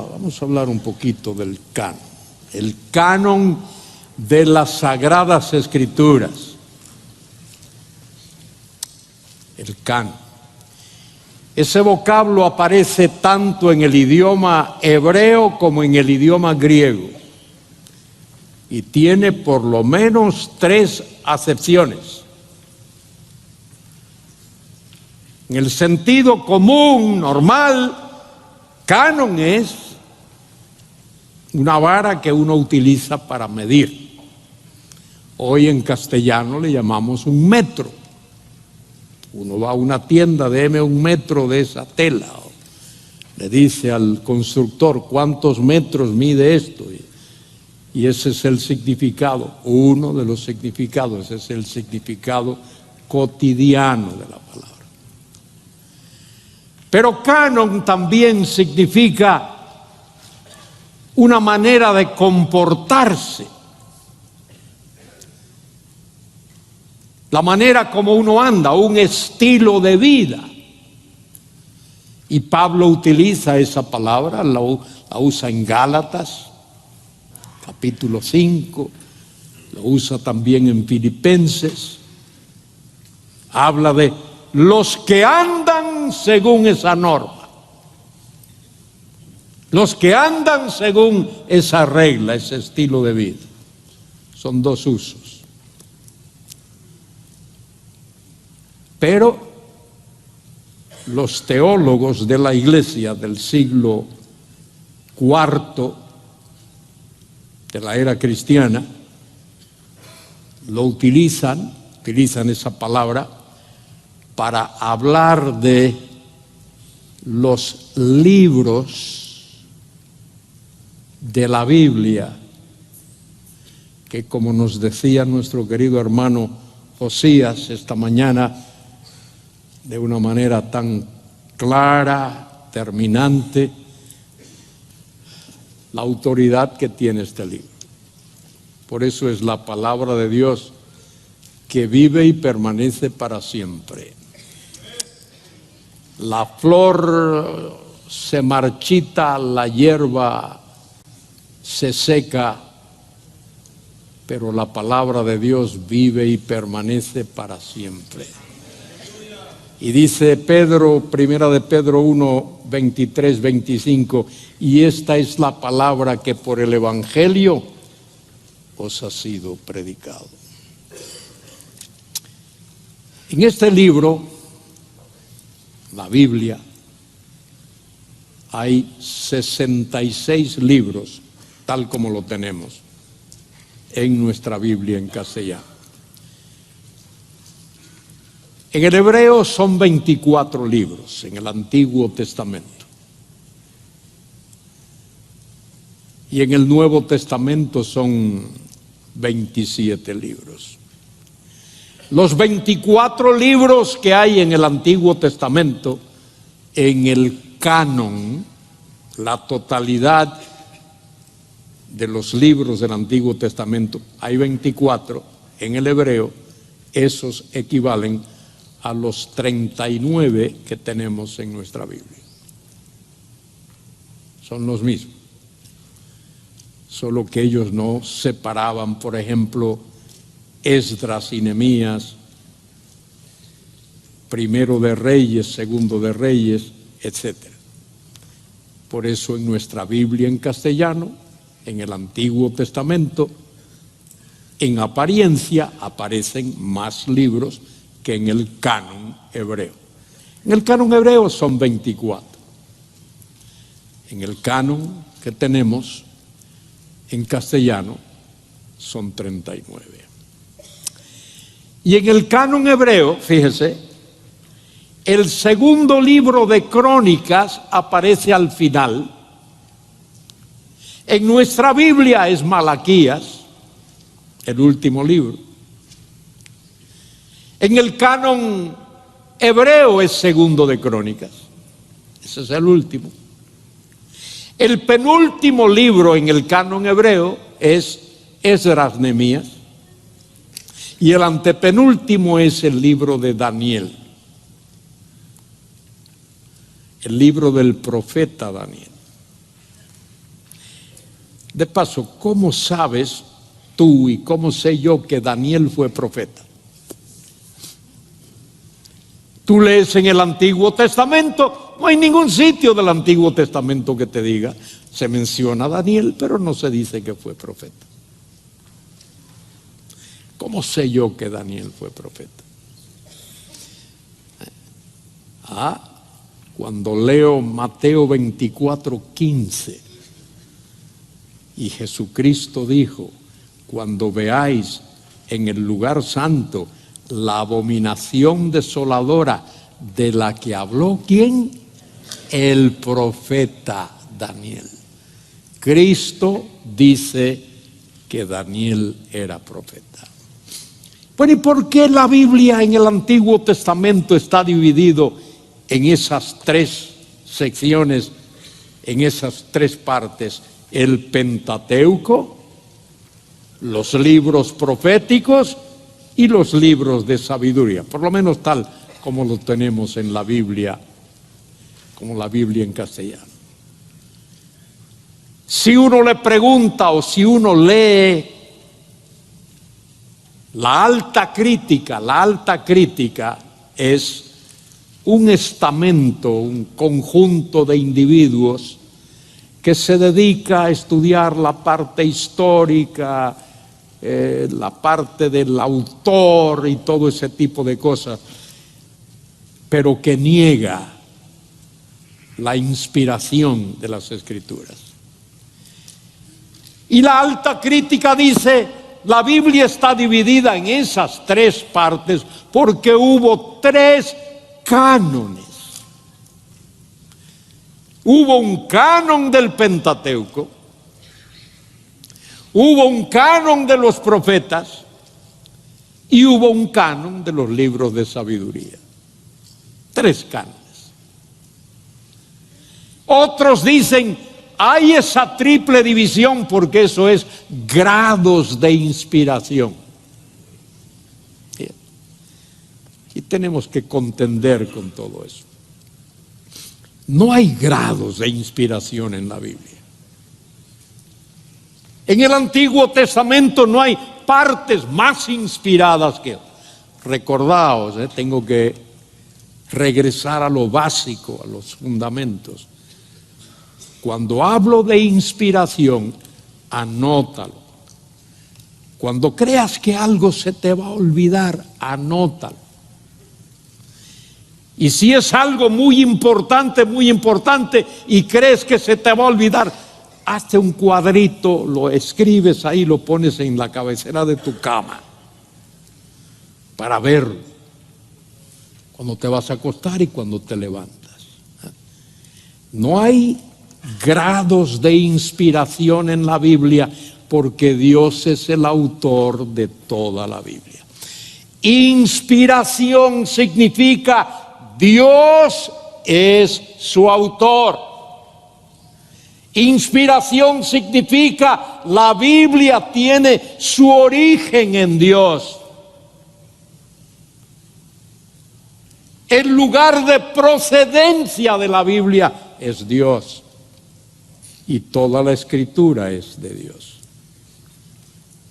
Vamos a hablar un poquito del canon, el canon de las Sagradas Escrituras. El canon. Ese vocablo aparece tanto en el idioma hebreo como en el idioma griego y tiene por lo menos 3 acepciones. En el sentido común, normal, canon es una vara que uno utiliza para medir. Hoy en castellano le llamamos un metro. Uno va a una tienda, deme un metro de esa tela. Le dice al constructor cuántos metros mide esto. Y ese es el significado, uno de los significados, ese es el significado cotidiano de la palabra. Pero canon también significa una manera de comportarse, la manera como uno anda, un estilo de vida. Y Pablo utiliza esa palabra, la usa en Gálatas, capítulo 5, la usa también en Filipenses, habla de los que andan según esa norma. Los que andan según esa regla, ese estilo de vida. Son 2 usos. Pero los teólogos de la Iglesia del siglo IV de la era cristiana lo utilizan esa palabra para hablar de los libros de la Biblia, que como nos decía nuestro querido hermano Josías esta mañana, de una manera tan clara, terminante, la autoridad que tiene este libro. Por eso es la palabra de Dios que vive y permanece para siempre. La flor se marchita, la hierba se seca, pero la palabra de Dios vive y permanece para siempre. Y dice Pedro, primera de Pedro 1, 23, 25, y esta es la palabra que por el Evangelio os ha sido predicado. En este libro, la Biblia, hay 66 libros, tal como lo tenemos en nuestra Biblia en castellano. En el hebreo son 24 libros, en el Antiguo Testamento. Y en el Nuevo Testamento son 27 libros. Los 24 libros que hay en el Antiguo Testamento, en el canon, la totalidad de los libros del Antiguo Testamento, hay 24 en el hebreo, esos equivalen a los 39 que tenemos en nuestra Biblia. Son los mismos, solo que ellos no separaban, por ejemplo, Esdras y Nehemías, primero de Reyes, segundo de Reyes, etc. Por eso en nuestra Biblia en castellano, en el Antiguo Testamento, en apariencia aparecen más libros que en el canon hebreo. En el canon hebreo son 24. En el canon que tenemos en castellano son 39. Y en el canon hebreo, fíjese, el segundo libro de Crónicas aparece al final. En nuestra Biblia es Malaquías, el último libro. En el canon hebreo es segundo de Crónicas. Ese es el último. El penúltimo libro en el canon hebreo es Esdras, Nehemías. Y el antepenúltimo es el libro de Daniel. el libro del profeta Daniel. De paso, ¿cómo sabes tú y cómo sé yo que Daniel fue profeta? Tú lees en el Antiguo Testamento, no hay ningún sitio del Antiguo Testamento que te diga, se menciona a Daniel, pero no se dice que fue profeta. ¿Cómo sé yo que Daniel fue profeta? Cuando leo Mateo 24:15, y Jesucristo dijo, cuando veáis en el lugar santo la abominación desoladora de la que habló, ¿quién? El profeta Daniel. Cristo dice que Daniel era profeta. Bueno, ¿y por qué la Biblia en el Antiguo Testamento está dividido en esas tres secciones, en esas tres partes? El Pentateuco, los libros proféticos y los libros de sabiduría, por lo menos tal como lo tenemos en la Biblia, como la Biblia en castellano. Si uno le pregunta o si uno lee la alta crítica es un estamento, un conjunto de individuos que se dedica a estudiar la parte histórica, la parte del autor y todo ese tipo de cosas, pero que niega la inspiración de las Escrituras. Y la alta crítica dice, la Biblia está dividida en esas tres partes porque hubo tres cánones. Hubo un canon del Pentateuco, hubo un canon de los profetas y hubo un canon de los libros de sabiduría. Tres cánones. Otros dicen, hay esa triple división porque eso es grados de inspiración. Y tenemos que contender con todo eso. No hay grados de inspiración en la Biblia. En el Antiguo Testamento no hay partes más inspiradas que otras. Recordaos, tengo que regresar a lo básico, a los fundamentos. Cuando hablo de inspiración, anótalo. Cuando creas que algo se te va a olvidar, anótalo. Y si es algo muy importante, y crees que se te va a olvidar, hazte un cuadrito, lo escribes ahí, lo pones en la cabecera de tu cama para verlo cuando te vas a acostar y cuando te levantas. No hay grados de inspiración en la Biblia porque Dios es el autor de toda la Biblia. Inspiración significa Dios es su autor. Inspiración significa la Biblia tiene su origen en Dios. El lugar de procedencia de la Biblia es Dios. Y toda la Escritura es de Dios.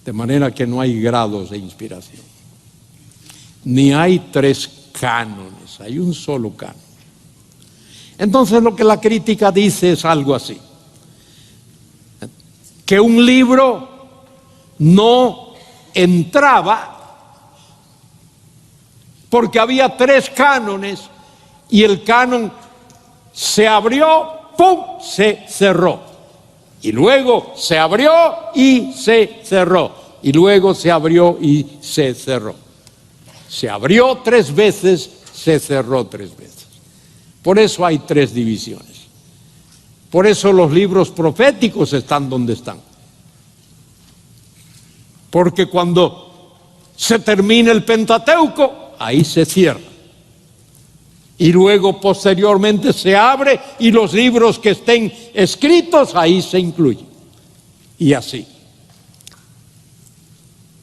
De manera que no hay grados de inspiración. Ni hay tres cánones, hay un solo canon. Entonces lo que la crítica dice es algo así: que un libro no entraba porque había tres cánones y el canon se abrió, ¡pum!, se cerró. Y luego se abrió y se cerró. Y luego se abrió y se cerró. Se abrió 3 veces, se cerró 3 veces. Por eso hay 3 divisiones. Por eso los libros proféticos están donde están. Porque cuando se termina el Pentateuco, ahí se cierra. Y luego posteriormente se abre y los libros que estén escritos ahí se incluyen. Y así.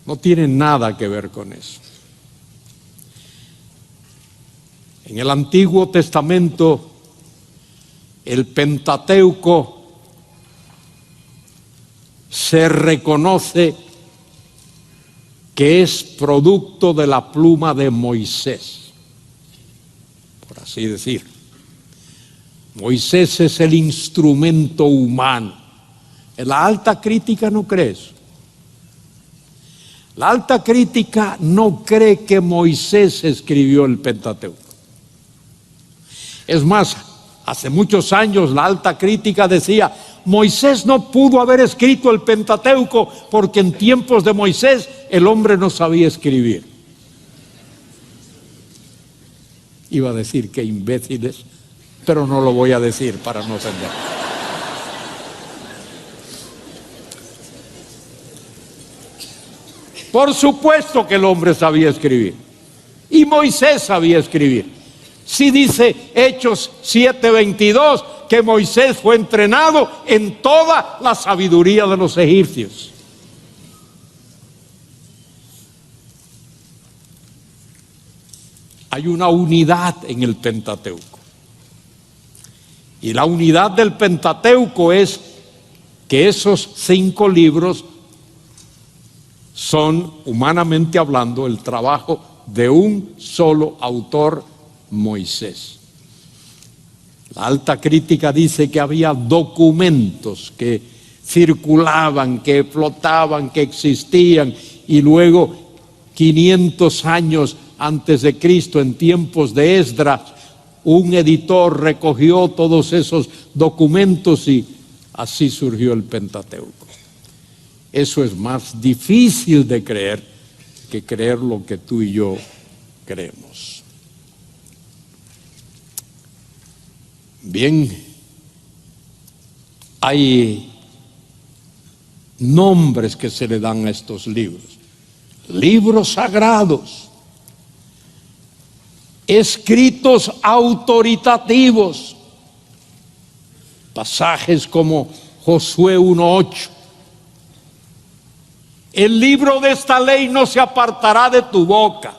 No tiene nada que ver con eso. En el Antiguo Testamento, el Pentateuco se reconoce que es producto de la pluma de Moisés, por así decir. Moisés es el instrumento humano. En la alta crítica no cree eso. La alta crítica no cree que Moisés escribió el Pentateuco. Es más, hace muchos años la alta crítica decía: Moisés no pudo haber escrito el Pentateuco porque en tiempos de Moisés el hombre no sabía escribir. Iba a decir que imbéciles, pero no lo voy a decir para no ofender. Por supuesto que el hombre sabía escribir, y Moisés sabía escribir. Si dice Hechos 7:22 que Moisés fue entrenado en toda la sabiduría de los egipcios. Hay una unidad en el Pentateuco. Y la unidad del Pentateuco es que esos 5 libros son, humanamente hablando, el trabajo de un solo autor, Moisés. La alta crítica dice que había documentos que circulaban, que flotaban, que existían, y luego 500 años antes de Cristo, en tiempos de Esdras, un editor recogió todos esos documentos y así surgió el Pentateuco. Eso es más difícil de creer que creer lo que tú y yo creemos. Bien, hay nombres que se le dan a estos libros. Libros sagrados, escritos autoritativos, pasajes como Josué 1:8. El libro de esta ley no se apartará de tu boca,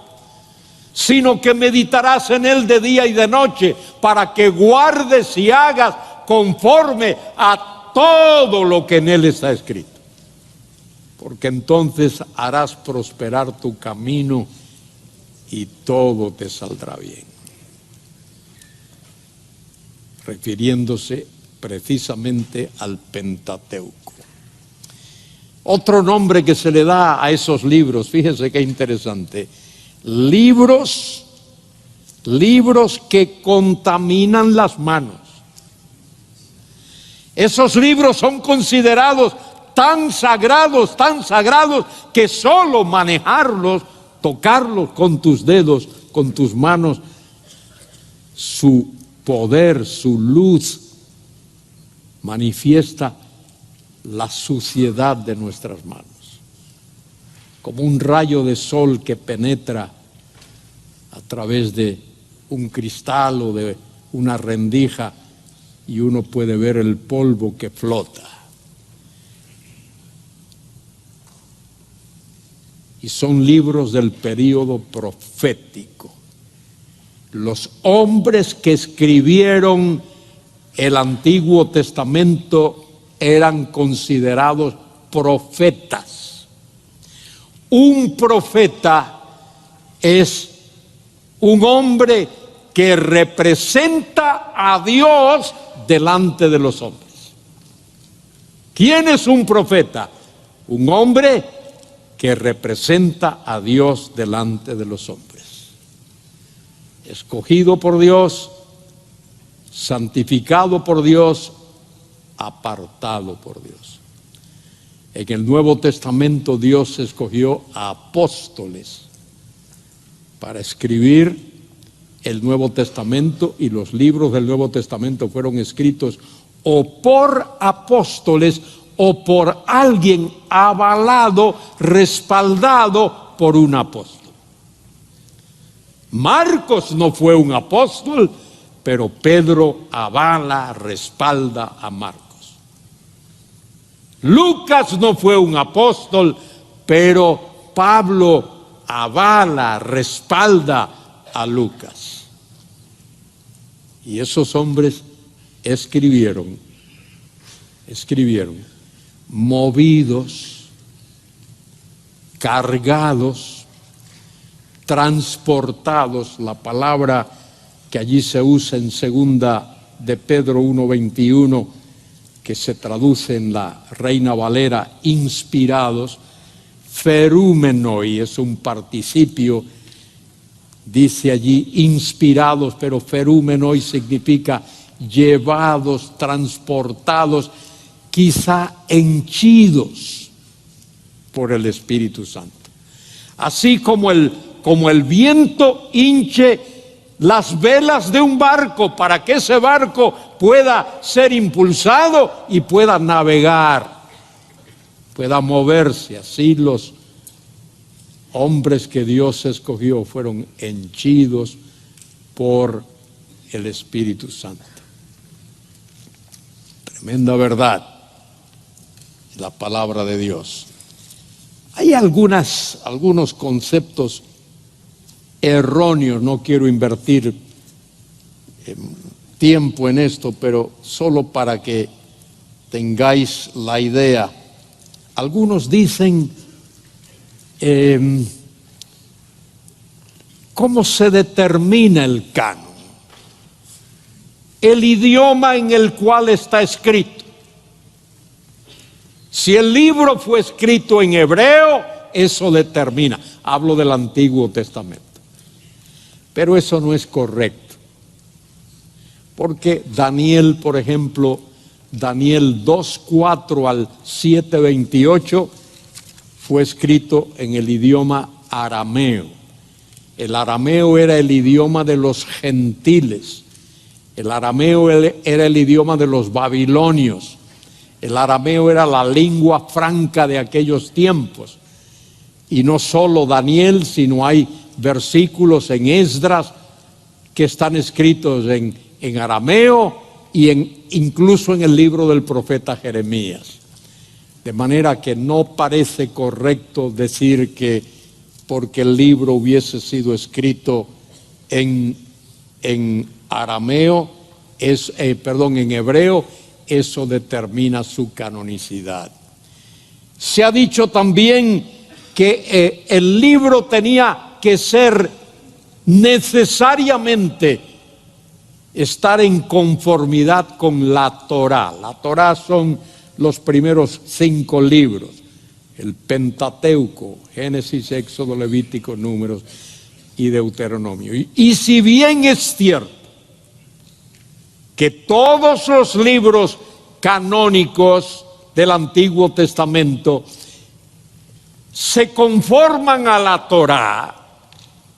sino que meditarás en él de día y de noche, para que guardes y hagas conforme a todo lo que en él está escrito. Porque entonces harás prosperar tu camino y todo te saldrá bien. Refiriéndose precisamente al Pentateuco. Otro nombre que se le da a esos libros, fíjese qué interesante: libros que contaminan las manos. Esos libros son considerados tan sagrados, que solo manejarlos, tocarlos con tus dedos, con tus manos, su poder, su luz, manifiesta la suciedad de nuestras manos. Como un rayo de sol que penetra a través de un cristal o de una rendija y uno puede ver el polvo que flota. Y son libros del período profético. Los hombres que escribieron el Antiguo Testamento eran considerados profetas. Un profeta es un hombre que representa a Dios delante de los hombres. ¿Quién es un profeta? Un hombre que representa a Dios delante de los hombres. Escogido por Dios, santificado por Dios, apartado por Dios. En el Nuevo Testamento Dios escogió a apóstoles para escribir el Nuevo Testamento, y los libros del Nuevo Testamento fueron escritos o por apóstoles o por alguien avalado, respaldado por un apóstol. Marcos no fue un apóstol, pero Pedro avala, respalda a Marcos. Lucas no fue un apóstol, pero Pablo avala, respalda a Lucas. Y esos hombres escribieron movidos, cargados, transportados, la palabra que allí se usa en segunda de Pedro 1:21, que se traduce en la Reina Valera, inspirados, ferúmenoi, es un participio, dice allí inspirados, pero ferúmenoi significa llevados, transportados, quizá henchidos por el Espíritu Santo. Así como el viento hinche las velas de un barco para que ese barco pueda ser impulsado y pueda navegar, pueda moverse. Así los hombres que Dios escogió fueron henchidos por el Espíritu Santo. Tremenda verdad, la palabra de Dios. Hay algunos conceptos erróneos, no quiero invertir tiempo en esto, pero solo para que tengáis la idea. Algunos dicen, ¿cómo se determina el canon? El idioma en el cual está escrito. Si el libro fue escrito en hebreo, eso determina. Hablo del Antiguo Testamento. Pero eso no es correcto. Porque Daniel, por ejemplo, Daniel 2:4 al 7:28, fue escrito en el idioma arameo. El arameo era el idioma de los gentiles. El arameo era el idioma de los babilonios. El arameo era la lengua franca de aquellos tiempos. Y no solo Daniel, sino hay versículos en Esdras que están escritos en arameo y incluso en el libro del profeta Jeremías. De manera que no parece correcto decir que porque el libro hubiese sido escrito en arameo, en hebreo, eso determina su canonicidad. Se ha dicho también que el libro tenía que ser necesariamente estar en conformidad con la Torá. La Torá son los primeros 5 libros, el Pentateuco, Génesis, Éxodo, Levítico, Números y Deuteronomio. Y si bien es cierto que todos los libros canónicos del Antiguo Testamento se conforman a la Torá,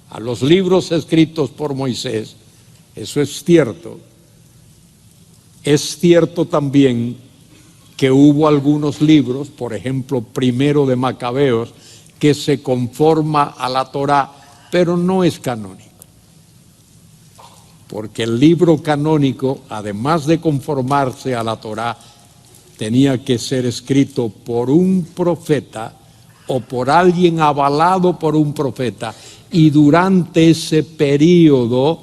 a los libros escritos por Moisés, eso es cierto. Es cierto también que hubo algunos libros, por ejemplo, Primero de Macabeos, que se conforma a la Torá, pero no es canónico. Porque el libro canónico, además de conformarse a la Torá, tenía que ser escrito por un profeta o por alguien avalado por un profeta, y durante ese periodo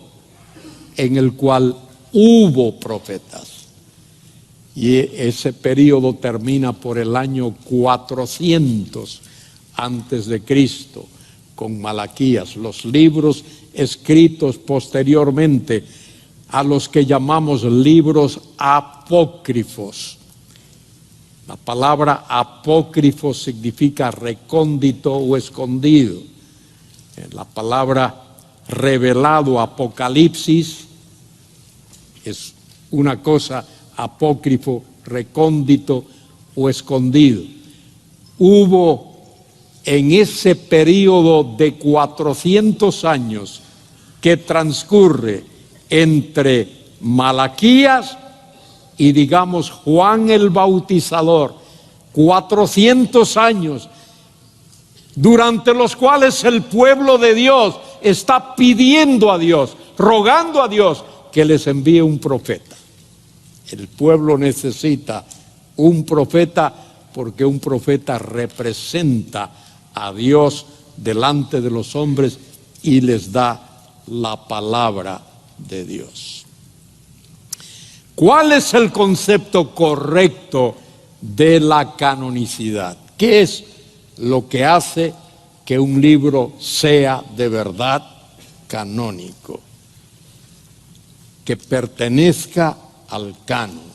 en el cual hubo profetas. Y ese periodo termina por el año 400 antes de Cristo, con Malaquías, los libros escritos posteriormente a los que llamamos libros apócrifos. La palabra apócrifo significa recóndito o escondido. La palabra revelado, Apocalipsis, es una cosa, apócrifo, recóndito o escondido. Hubo en ese periodo de 400 años que transcurre entre Malaquías y digamos Juan el Bautizador, 400 años durante los cuales el pueblo de Dios está pidiendo a Dios, rogando a Dios que les envíe un profeta. El pueblo necesita un profeta porque un profeta representa a Dios delante de los hombres y les da la palabra de Dios. ¿Cuál es el concepto correcto de la canonicidad. ¿Qué es lo que hace que un libro sea de verdad canónico? Que pertenezca al canon.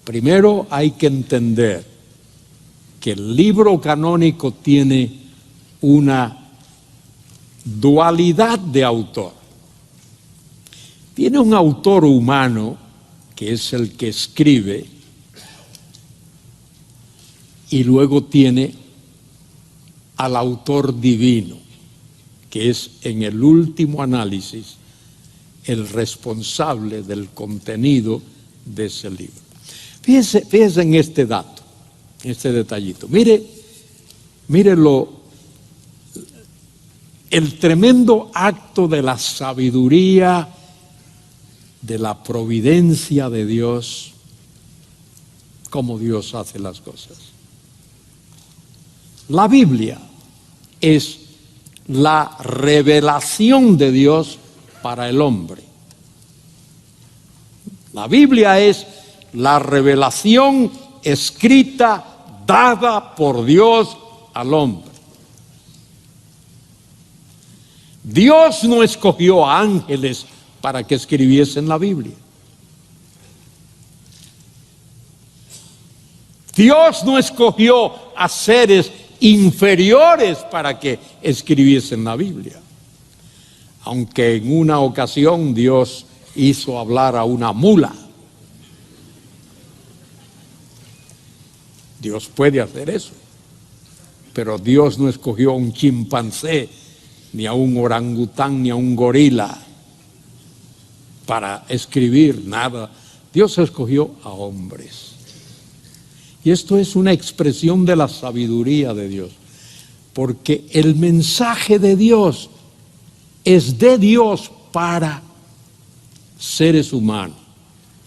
Primero hay que entender que el libro canónico tiene una dualidad de autor. Tiene un autor humano, que es el que escribe, y luego tiene al autor divino, que es en el último análisis el responsable del contenido de ese libro. Fíjese en este dato, en este detallito. Mire el tremendo acto de la sabiduría, de la providencia de Dios, cómo Dios hace las cosas. La Biblia es la revelación de Dios para el hombre. La Biblia es la revelación escrita, dada por Dios al hombre. Dios no escogió a ángeles para que escribiesen la Biblia. Dios no escogió a seres inferiores para que escribiesen la Biblia. Aunque en una ocasión Dios hizo hablar a una mula. Dios puede hacer eso. Pero Dios no escogió a un chimpancé, ni a un orangután, ni a un gorila para escribir nada. Dios escogió a hombres. Y esto es una expresión de la sabiduría de Dios, porque el mensaje de Dios es de Dios para seres humanos,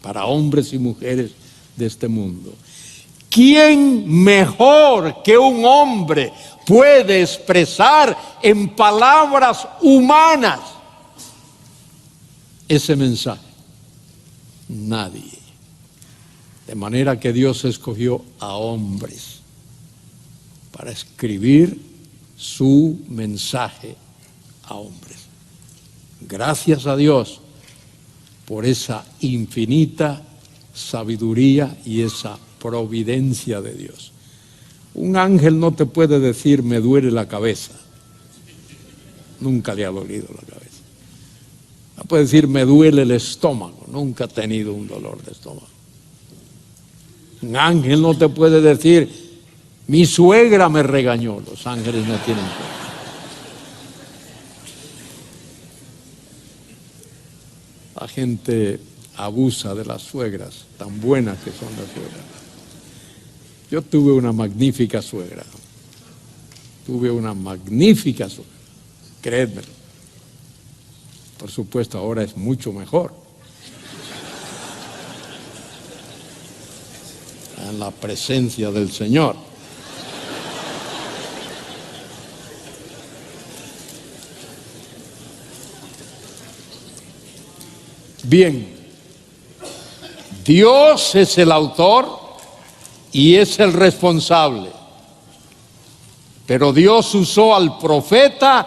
para hombres y mujeres de este mundo. ¿Quién mejor que un hombre puede expresar en palabras humanas ese mensaje? Nadie. De manera que Dios escogió a hombres para escribir su mensaje a hombres. Gracias a Dios por esa infinita sabiduría y esa providencia de Dios. Un ángel no te puede decir me duele la cabeza. Nunca le ha dolido la cabeza. No puede decir me duele el estómago. Nunca ha tenido un dolor de estómago. Un ángel no te puede decir mi suegra me regañó. Los ángeles no tienen suegra. La gente abusa de las suegras, tan buenas que son las suegras. Yo tuve una magnífica suegra. Créedme. Por supuesto, ahora es mucho mejor. En la presencia del Señor. Bien, Dios es el autor y es el responsable, pero Dios usó al profeta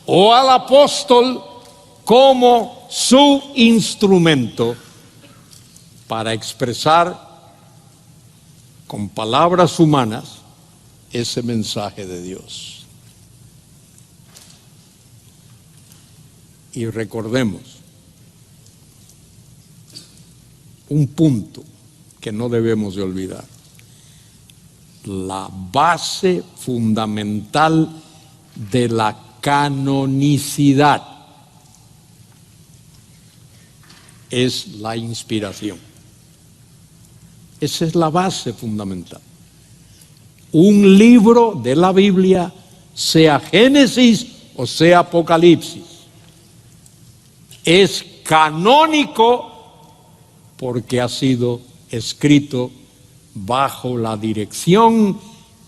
o al apóstol como su instrumento para expresar con palabras humanas ese mensaje de Dios. Y recordemos un punto que no debemos de olvidar. La base fundamental de la canonicidad es la inspiración. Esa es la base fundamental. Un libro de la Biblia, sea Génesis o sea Apocalipsis, es canónico porque ha sido escrito bajo la dirección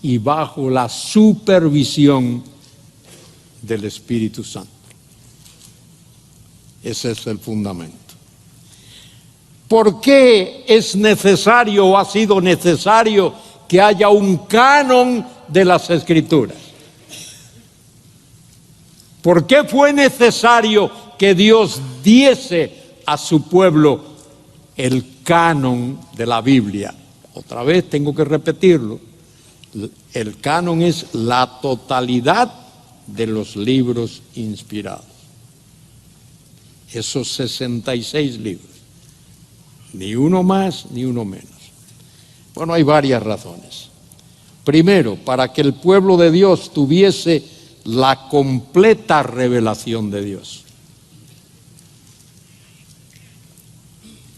y bajo la supervisión del Espíritu Santo. Ese es el fundamento. ¿Por qué es necesario o ha sido necesario que haya un canon de las Escrituras? ¿Por qué fue necesario que Dios diese a su pueblo el canon de la Biblia? Otra vez tengo que repetirlo. El canon es la totalidad de los libros inspirados. Esos 66 libros. Ni uno más, ni uno menos. Bueno, hay varias razones. Primero, para que el pueblo de Dios tuviese la completa revelación de Dios.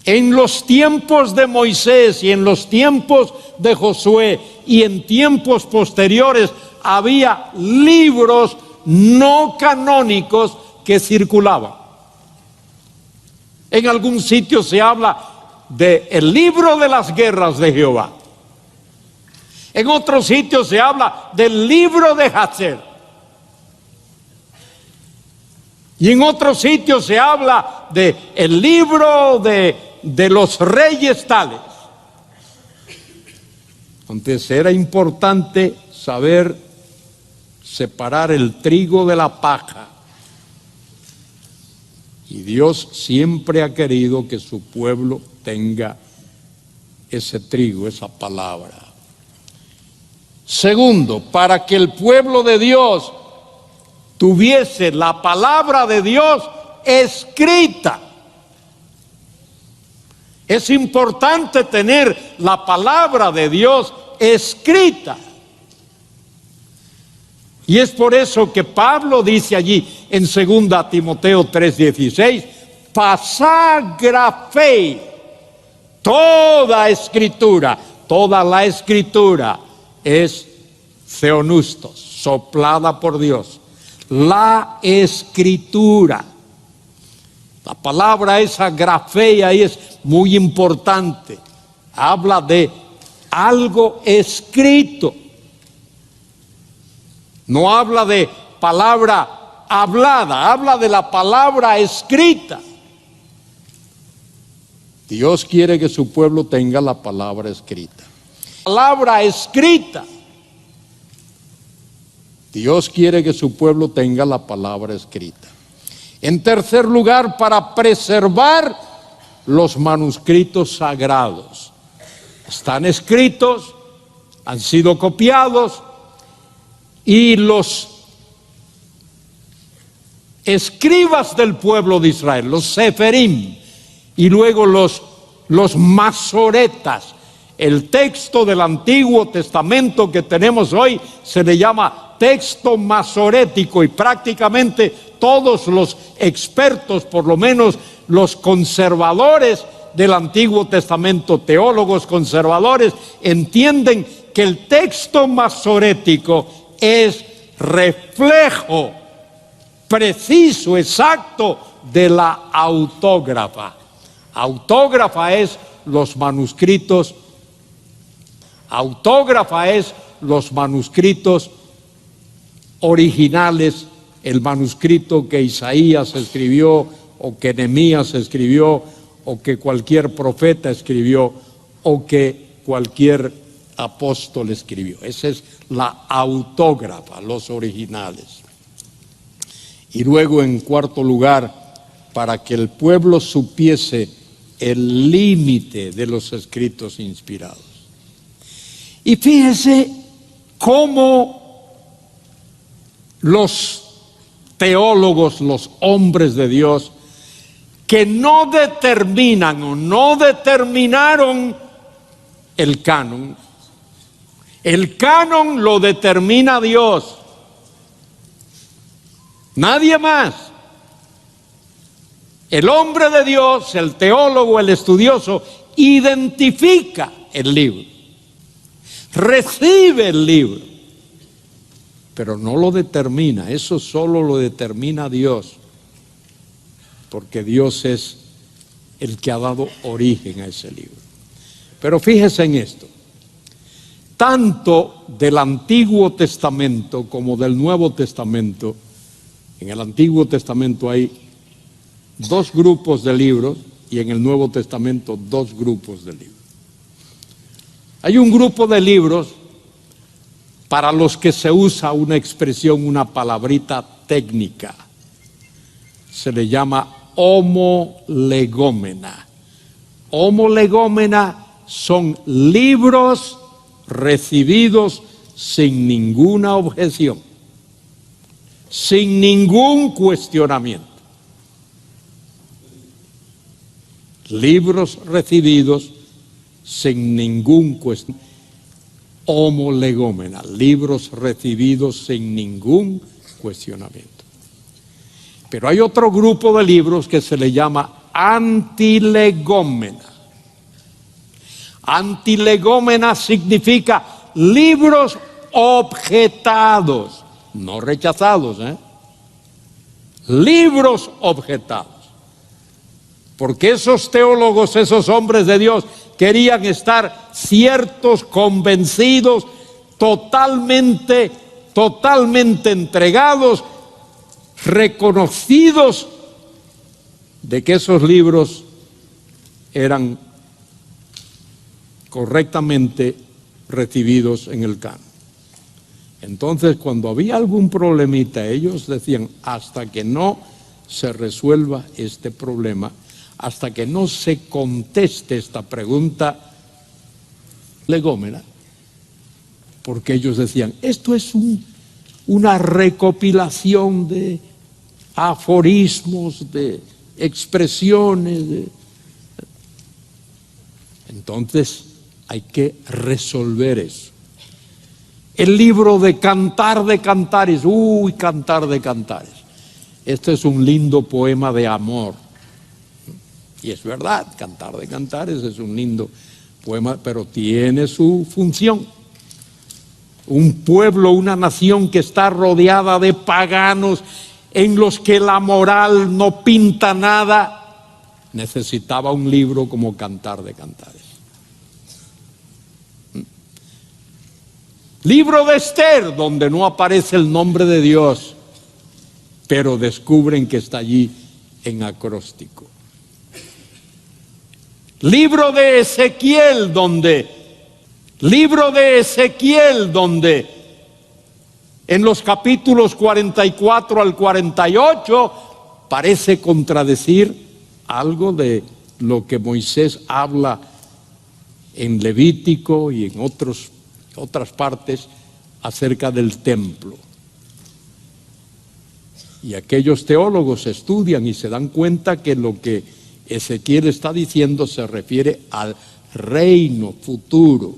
En los tiempos de Moisés y en los tiempos de Josué y en tiempos posteriores había libros no canónicos que circulaban. En algún sitio se habla del libro de las guerras de Jehová. En otro sitio se habla del libro de Jasher. Y en otro sitio se habla del libro de los reyes tales. Entonces era importante saber separar el trigo de la paja. Y Dios siempre ha querido que su pueblo tenga ese trigo, esa palabra. Segundo, para que el pueblo de Dios tuviese la palabra de Dios escrita. Es importante tener la palabra de Dios escrita. Y es por eso que Pablo dice allí en 2 Timoteo 3:16, pasagrafei, toda escritura, toda la escritura es theonustos, soplada por Dios. La escritura. La palabra esa grafei ahí es muy importante. Habla de algo escrito. No habla de palabra hablada, habla de la palabra escrita. Dios quiere que su pueblo tenga la palabra escrita. Palabra escrita. Dios quiere que su pueblo tenga la palabra escrita. En tercer lugar, para preservar los manuscritos sagrados. Están escritos, han sido copiados, y los escribas del pueblo de Israel, los seferim, y luego los masoretas. El texto del Antiguo Testamento que tenemos hoy se le llama texto masorético, y prácticamente todos los expertos, por lo menos los conservadores del Antiguo Testamento, teólogos conservadores, entienden que el texto masorético es reflejo preciso, exacto de la autógrafa. Autógrafa es los manuscritos. Autógrafa es los manuscritos originales, el manuscrito que Isaías escribió, o que Nehemías escribió, o que cualquier profeta escribió, o que cualquier apóstol escribió. Esa es la autógrafa, los originales. Y luego, en cuarto lugar, para que el pueblo supiese el límite de los escritos inspirados. Y fíjese cómo los teólogos, los hombres de Dios, que no determinan o no determinaron el canon lo determina Dios, nadie más. El hombre de Dios, el teólogo, el estudioso, identifica el libro, recibe el libro, pero no lo determina. Eso solo lo determina Dios, porque Dios es el que ha dado origen a ese libro. Pero fíjese en esto, tanto del Antiguo Testamento como del Nuevo Testamento. En el Antiguo Testamento hay dos grupos de libros, y en el Nuevo Testamento 2 grupos de libros. Hay un grupo de libros para los que se usa una expresión, una palabrita técnica. Se le llama homolegómena. Homolegómena son libros recibidos sin ninguna objeción, sin ningún cuestionamiento. Libros recibidos sin ningún cuestionamiento. Homolegómena, libros recibidos sin ningún cuestionamiento. Pero hay otro grupo de libros que se le llama antilegómena. Antilegómena significa libros objetados, no rechazados, libros objetados. Porque esos teólogos, esos hombres de Dios, querían estar ciertos, convencidos, totalmente entregados, reconocidos de que esos libros eran correctamente recibidos en el canon. Entonces, cuando había algún problemita, ellos decían, hasta que no se resuelva este problema, hasta que no se conteste esta pregunta legómena, porque ellos decían, esto es una recopilación de aforismos, de expresiones. Entonces hay que resolver eso. El libro de Cantar de Cantares, Cantar de Cantares. Este es un lindo poema de amor. Y es verdad, Cantar de Cantares es un lindo poema, pero tiene su función. Un pueblo, una nación que está rodeada de paganos, en los que la moral no pinta nada, necesitaba un libro como Cantar de Cantares. Libro de Esther, donde no aparece el nombre de Dios, pero descubren que está allí en acróstico. Libro de Ezequiel, donde en los capítulos 44 al 48 parece contradecir algo de lo que Moisés habla en Levítico y en otras partes acerca del templo. Y aquellos teólogos estudian y se dan cuenta que lo que Ezequiel está diciendo se refiere al reino futuro,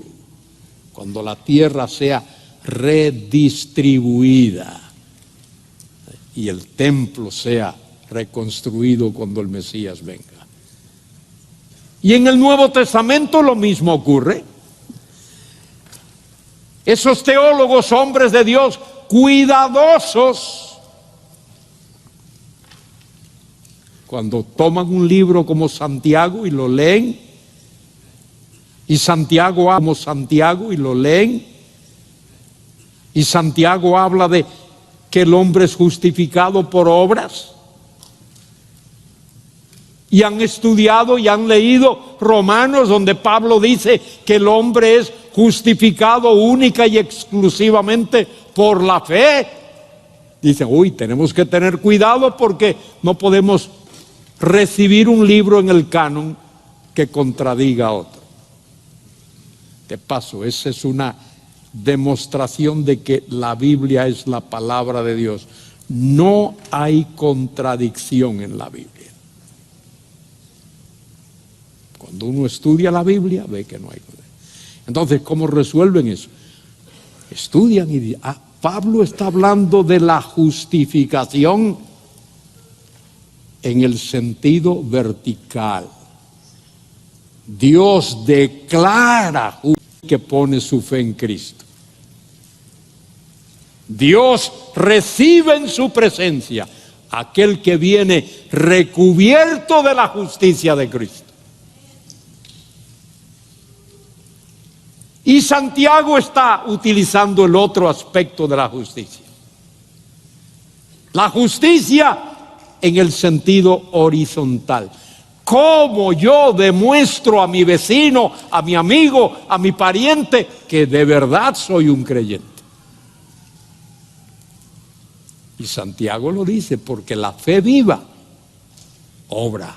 cuando la tierra sea redistribuida y el templo sea reconstruido cuando el Mesías venga. Y en el Nuevo Testamento lo mismo ocurre. Esos teólogos, hombres de Dios, cuidadosos, cuando toman un libro como Santiago y lo leen, y Santiago habla de que el hombre es justificado por obras, y han estudiado y han leído Romanos, donde Pablo dice que el hombre es justificado única y exclusivamente por la fe. Dicen, tenemos que tener cuidado porque no podemos recibir un libro en el canon que contradiga a otro. De paso, esa es una demostración de que la Biblia es la palabra de Dios. No hay contradicción en la Biblia. Cuando uno estudia la Biblia, ve que no hay contradicción. Entonces, ¿cómo resuelven eso? Estudian y dicen, Pablo está hablando de la justificación en el sentido vertical. Dios declara que pone su fe en Cristo. Dios recibe en su presencia aquel que viene recubierto de la justicia de Cristo. Y Santiago está utilizando el otro aspecto de la justicia. La justicia en el sentido horizontal. ¿Cómo yo demuestro a mi vecino, a mi amigo, a mi pariente, que de verdad soy un creyente? Y Santiago lo dice, porque la fe viva obra.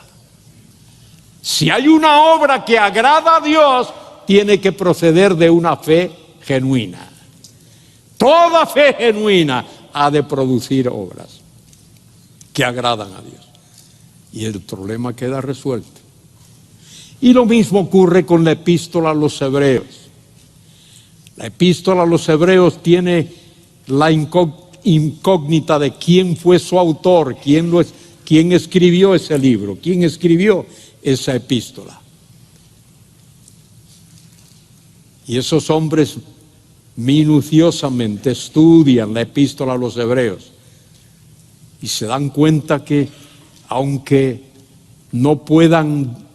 Si hay una obra que agrada a Dios, tiene que proceder de una fe genuina. Toda fe genuina ha de producir obras que agradan a Dios. Y el problema queda resuelto. Y lo mismo ocurre con la epístola a los hebreos. La epístola a los hebreos tiene la incógnita de quién fue su autor, quién escribió ese libro, quién escribió esa epístola. Y esos hombres minuciosamente estudian la epístola a los hebreos y se dan cuenta que, aunque no puedan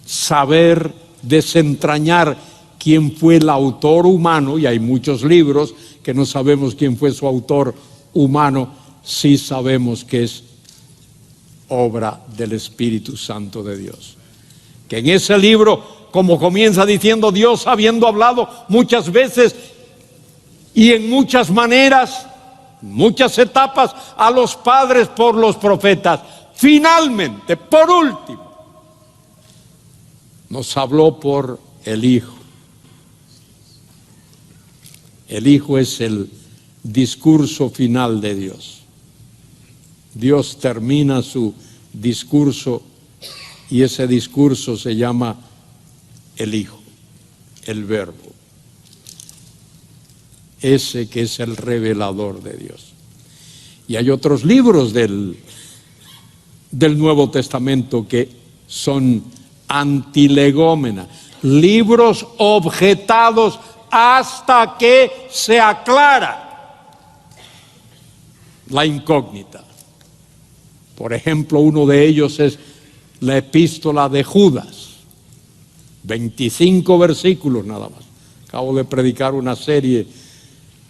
saber desentrañar quién fue el autor humano, y hay muchos libros que no sabemos quién fue su autor humano, sí sabemos que es obra del Espíritu Santo de Dios. Que en ese libro, como comienza diciendo, Dios habiendo hablado muchas veces y en muchas maneras, muchas etapas, a los padres por los profetas, finalmente, por último, nos habló por el Hijo. El Hijo es el discurso final de Dios. Dios termina su discurso y ese discurso se llama el Hijo, el Verbo. Ese que es el revelador de Dios. Y hay otros libros del Nuevo Testamento que son antilegómena, libros objetados hasta que se aclara la incógnita. Por ejemplo, uno de ellos es la epístola de Judas, 25 versículos nada más. Acabo de predicar una serie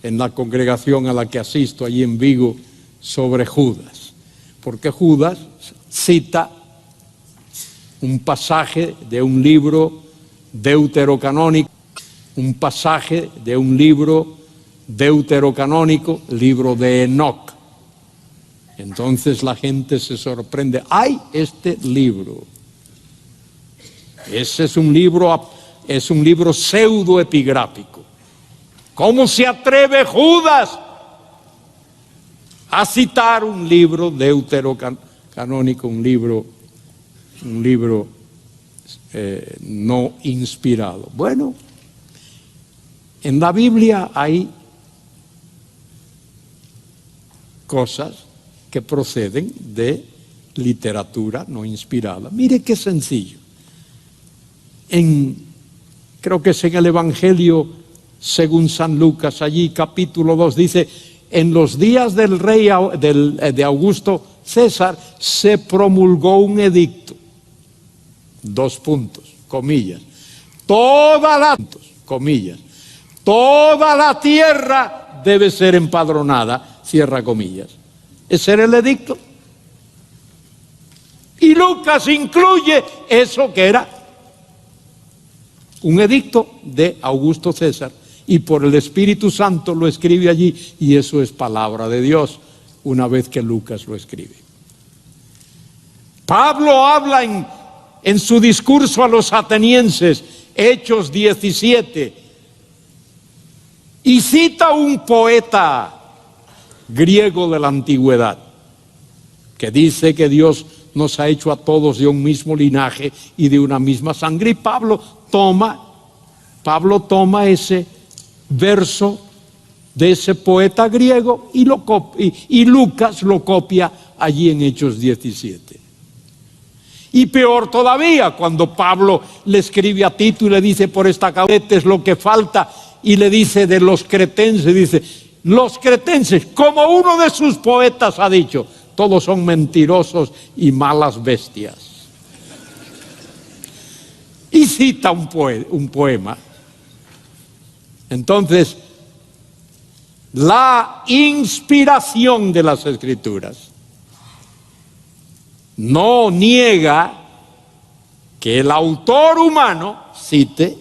en la congregación a la que asisto allí en Vigo sobre Judas, porque Judas cita un pasaje de un libro deuterocanónico, libro de Enoc. Entonces la gente se sorprende. ¡Ay, este libro! Ese es un libro pseudoepigráfico. ¿Cómo se atreve Judas a citar un libro deuterocanónico, un libro no inspirado? Bueno, en la Biblia hay cosas que proceden de literatura no inspirada. Mire qué sencillo. Creo que es en el Evangelio según San Lucas, allí capítulo 2, dice: en los días del rey de Augusto César se promulgó un edicto, comillas, toda la tierra debe ser empadronada, cierra comillas. Ese era el edicto. Y Lucas incluye eso que era un edicto de Augusto César, y por el Espíritu Santo lo escribe allí, y eso es palabra de Dios una vez que Lucas lo escribe. Pablo habla en su discurso a los atenienses, Hechos 17, y cita un poeta griego de la antigüedad que dice que Dios nos ha hecho a todos de un mismo linaje y de una misma sangre. Y Pablo toma ese verso de ese poeta griego y Lucas lo copia allí en Hechos 17. Y peor todavía, cuando Pablo le escribe a Tito y le dice: por esta causa es lo que falta, y le dice de los cretenses, dice: los cretenses, como uno de sus poetas ha dicho, todos son mentirosos y malas bestias. Y cita un poema. Entonces, la inspiración de las Escrituras no niega que el autor humano cite.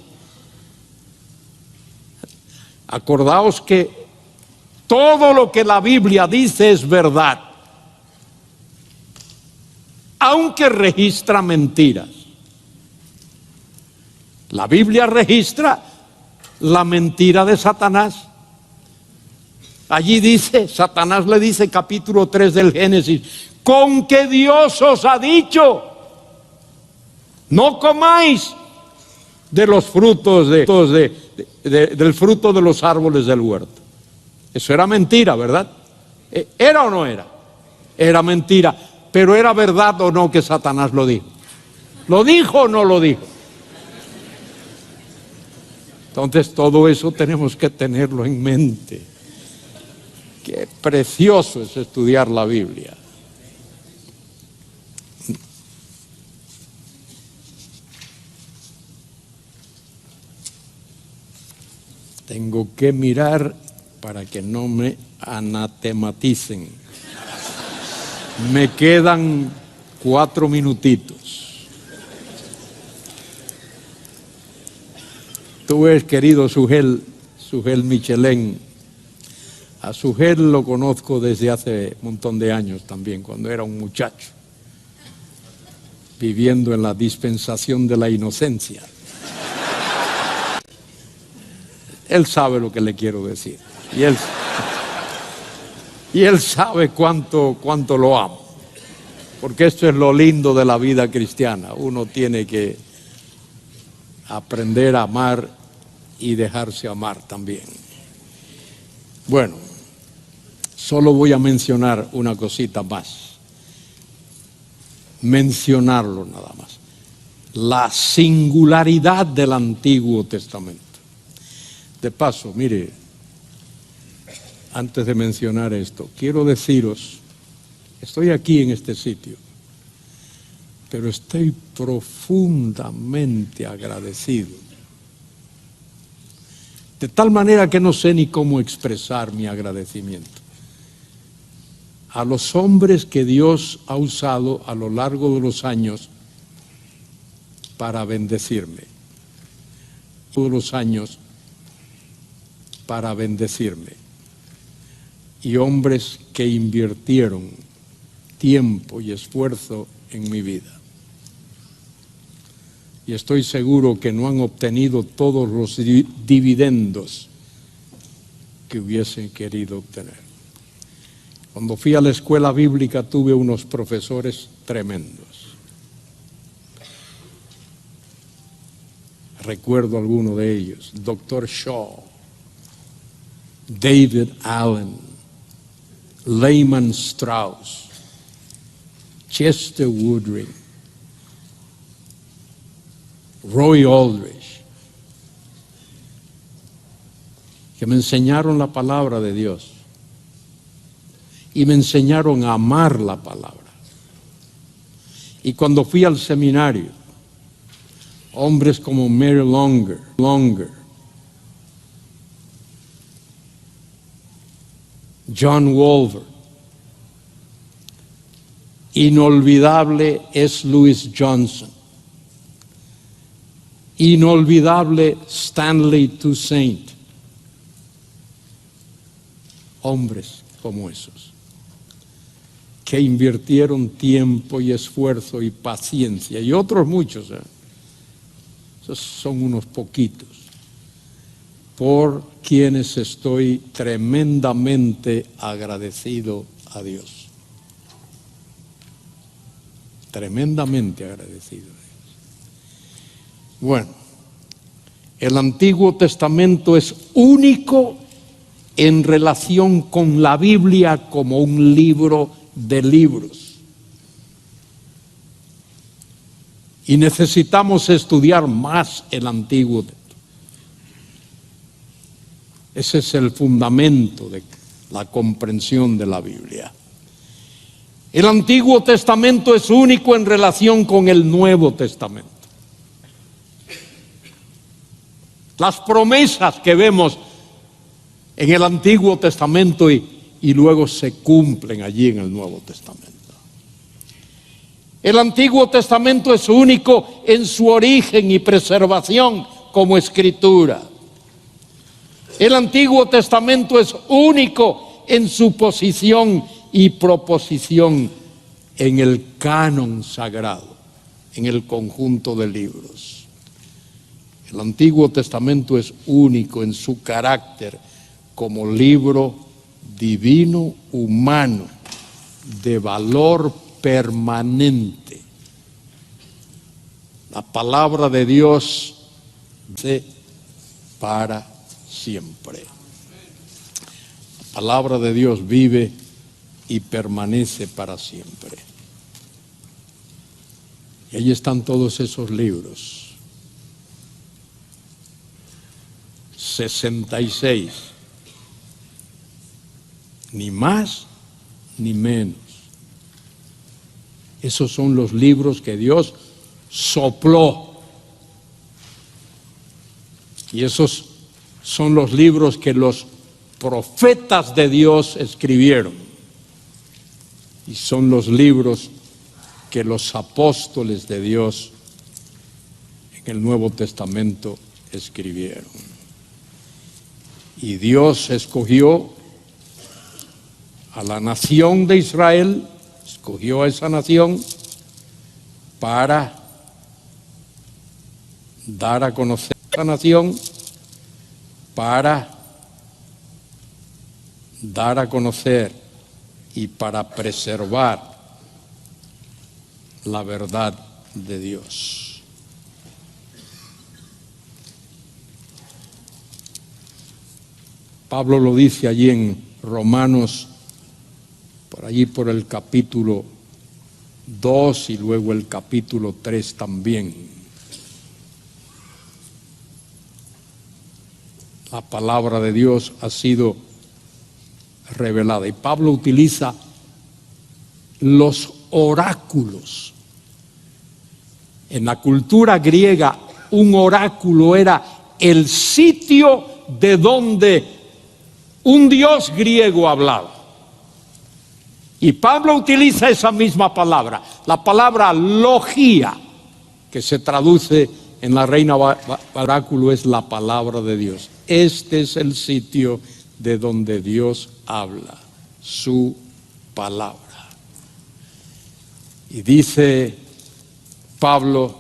Acordaos que todo lo que la Biblia dice es verdad, aunque registra mentiras. La Biblia registra la mentira de Satanás. Allí dice, Satanás le dice, capítulo 3 del Génesis, con que Dios os ha dicho, no comáis de los frutos del fruto de los árboles del huerto. Eso era mentira, ¿verdad? ¿Era o no era? Era mentira, pero ¿era verdad o no que Satanás lo dijo? ¿Lo dijo o no lo dijo? Entonces todo eso tenemos que tenerlo en mente. Qué precioso es estudiar la Biblia. Tengo que mirar para que no me anatematicen. Me quedan 4 minutitos. Tú ves, querido Sugel Michelén. A Sugel lo conozco desde hace un montón de años también, cuando era un muchacho, viviendo en la dispensación de la inocencia. Él sabe lo que le quiero decir. Y él sabe cuánto lo amo. Porque esto es lo lindo de la vida cristiana. Uno tiene que aprender a amar y dejarse amar también. Bueno, solo voy a mencionar una cosita más. Mencionarlo nada más. La singularidad del Antiguo Testamento. De paso, mire, antes de mencionar esto, quiero deciros, estoy aquí en este sitio, pero estoy profundamente agradecido. De tal manera que no sé ni cómo expresar mi agradecimiento a los hombres que Dios ha usado a lo largo de los años para bendecirme. Todos los años para bendecirme. Y hombres que invirtieron tiempo y esfuerzo en mi vida. Y estoy seguro que no han obtenido todos los dividendos que hubiesen querido obtener. Cuando fui a la escuela bíblica tuve unos profesores tremendos. Recuerdo alguno de ellos, Dr. Shaw, David Allen, Lehman Strauss, Chester Woodring, Roy Aldrich, que me enseñaron la palabra de Dios y me enseñaron a amar la palabra. Y cuando fui al seminario, hombres como Mary Longer, John Walver, inolvidable es Louis Johnson, inolvidable Stanley Toussaint, hombres como esos, que invirtieron tiempo y esfuerzo y paciencia, y otros muchos, esos son unos poquitos, por quienes estoy tremendamente agradecido a Dios. Tremendamente agradecido a Dios. Bueno, el Antiguo Testamento es único en relación con la Biblia como un libro de libros. Y necesitamos estudiar más el Antiguo Testamento. Ese es el fundamento de la comprensión de la Biblia. El Antiguo Testamento es único en relación con el Nuevo Testamento. Las promesas que vemos en el Antiguo Testamento y luego se cumplen allí en el Nuevo Testamento. El Antiguo Testamento es único en su origen y preservación como escritura. El Antiguo Testamento es único en su posición y proposición en el canon sagrado, en el conjunto de libros. El Antiguo Testamento es único en su carácter como libro divino humano de valor permanente. La palabra de Dios de para siempre. La palabra de Dios vive y permanece para siempre. Y ahí están todos esos libros. 66. Ni más ni menos. Esos son los libros que Dios sopló. Y esos son los libros que los profetas de Dios escribieron. Y son los libros que los apóstoles de Dios en el Nuevo Testamento escribieron. Y Dios escogió a la nación de Israel, escogió a esa nación para dar a conocer a esa nación, para dar a conocer y para preservar la verdad de Dios. Pablo lo dice allí en Romanos, por allí por el capítulo 2 y luego el capítulo 3 también. La palabra de Dios ha sido revelada y Pablo utiliza los oráculos. En la cultura griega, un oráculo era el sitio de donde un dios griego hablaba. Y Pablo utiliza esa misma palabra, la palabra logía, que se traduce en la Reina Oráculo, es la palabra de Dios. Este es el sitio de donde Dios habla, su palabra. Y dice Pablo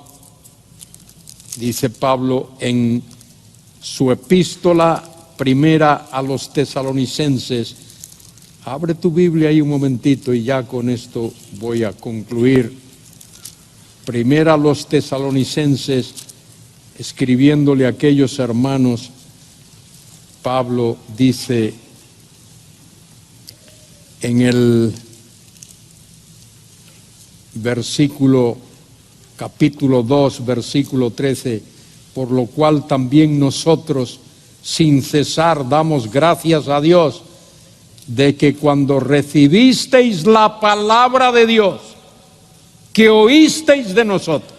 en su epístola primera a los tesalonicenses. Abre tu Biblia ahí un momentito y ya con esto voy a concluir. Primera a los tesalonicenses, escribiéndole a aquellos hermanos, Pablo dice en el capítulo 2, versículo 13, por lo cual también nosotros sin cesar damos gracias a Dios de que cuando recibisteis la palabra de Dios, que oísteis de nosotros,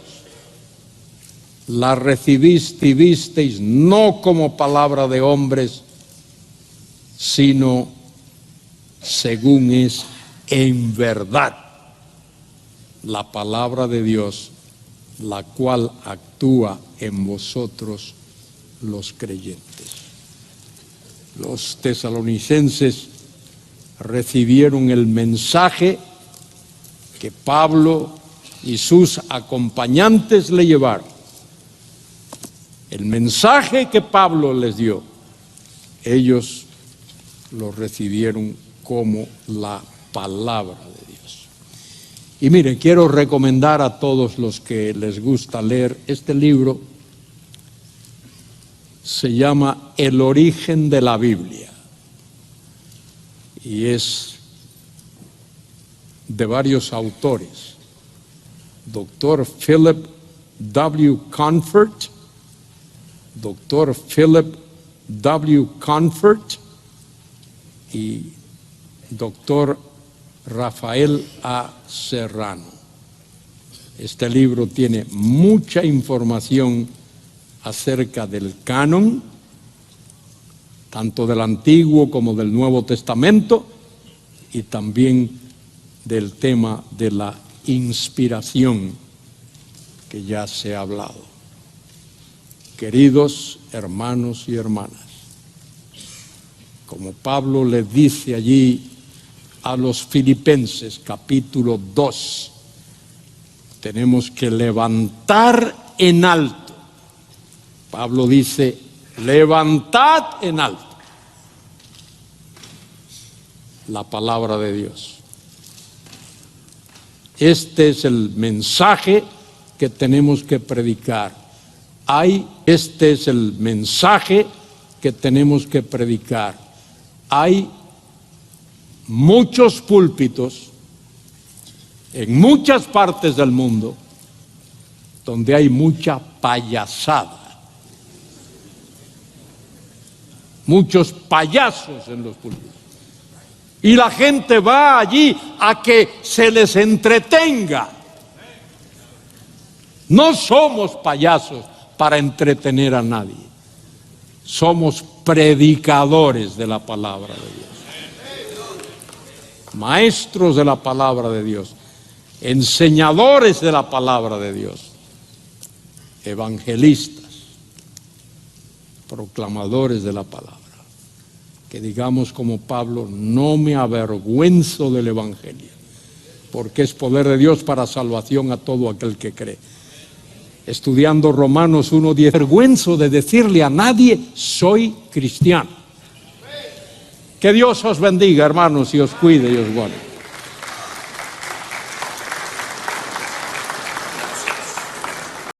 la recibisteis no como palabra de hombres, sino según es en verdad la palabra de Dios, la cual actúa en vosotros los creyentes. Los tesalonicenses recibieron el mensaje que Pablo y sus acompañantes le llevaron. El mensaje que Pablo les dio, ellos lo recibieron como la palabra de Dios. Y miren, quiero recomendar a todos los que les gusta leer este libro. Se llama El origen de la Biblia y es de varios autores. Dr. Philip W. Comfort, Dr. Philip W. Comfort y Dr. Rafael A. Serrano. Este libro tiene mucha información acerca del canon, tanto del Antiguo como del Nuevo Testamento, y también del tema de la inspiración que ya se ha hablado. Queridos hermanos y hermanas, como Pablo le dice allí a los Filipenses, capítulo 2, tenemos que levantar en alto. Pablo dice, levantad en alto la palabra de Dios. Este es el mensaje que tenemos que predicar. Este es el mensaje que tenemos que predicar. Hay muchos púlpitos en muchas partes del mundo donde hay mucha payasada. Muchos payasos en los púlpitos. Y la gente va allí a que se les entretenga. No somos payasos para entretener a nadie. Somos predicadores de la palabra de Dios. Maestros de la palabra de Dios. Enseñadores de la palabra de Dios. Evangelistas. Proclamadores de la palabra. Que digamos como Pablo, no me avergüenzo del evangelio, porque es poder de Dios para salvación a todo aquel que cree. Estudiando Romanos 1:10, avergüenzo de decirle a nadie, soy cristiano. Que Dios os bendiga, hermanos, y os cuide y os guarde.